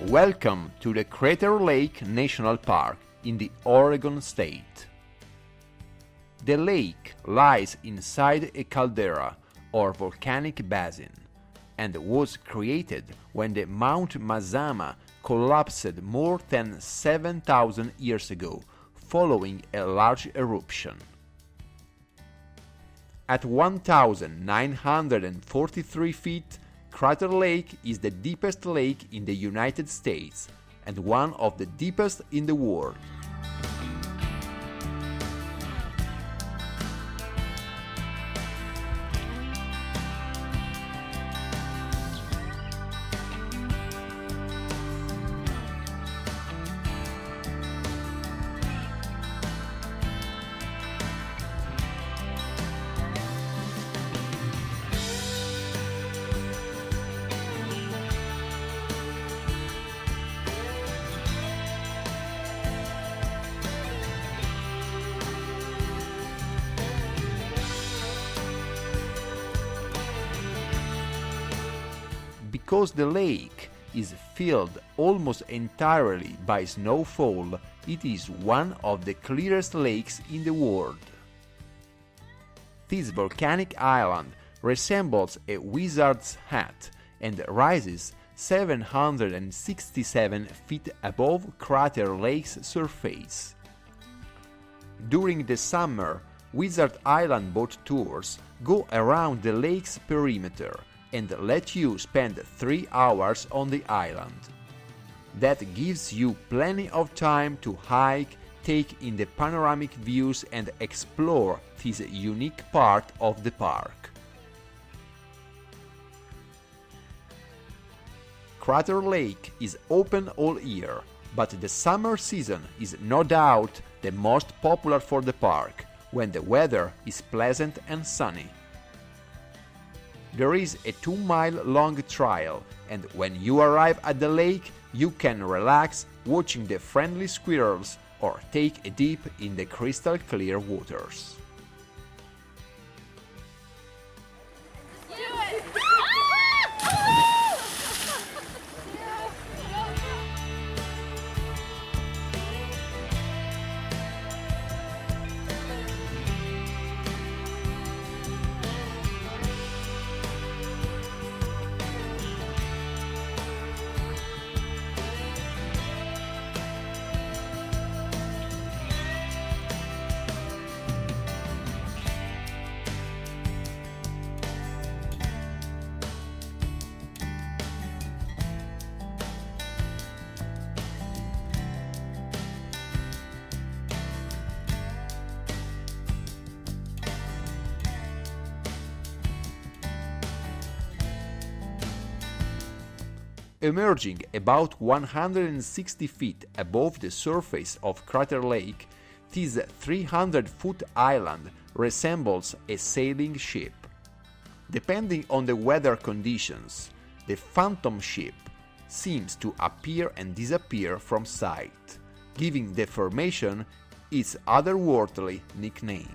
Welcome to the Crater Lake National Park in the Oregon State. The lake lies inside a caldera or volcanic basin and was created when the Mount Mazama collapsed more than 7,000 years ago following a large eruption. At 1,943 feet, Crater Lake is the deepest lake in the United States and one of the deepest in the world. Because the lake is filled almost entirely by snowfall, it is one of the clearest lakes in the world. This volcanic island resembles a wizard's hat and rises 767 feet above Crater Lake's surface. During the summer, Wizard Island boat tours go around the lake's perimeter and let you spend 3 hours on the island. That gives you plenty of time to hike, take in the panoramic views and explore this unique part of the park. Crater Lake is open all year, but the summer season is no doubt the most popular for the park, when the weather is pleasant and sunny. There is a 2-mile-long trail, and when you arrive at the lake, you can relax watching the friendly squirrels or take a dip in the crystal clear waters. Emerging about 160 feet above the surface of Crater Lake, this 300-foot island resembles a sailing ship. Depending on the weather conditions, the phantom ship seems to appear and disappear from sight, giving the formation its otherworldly nickname.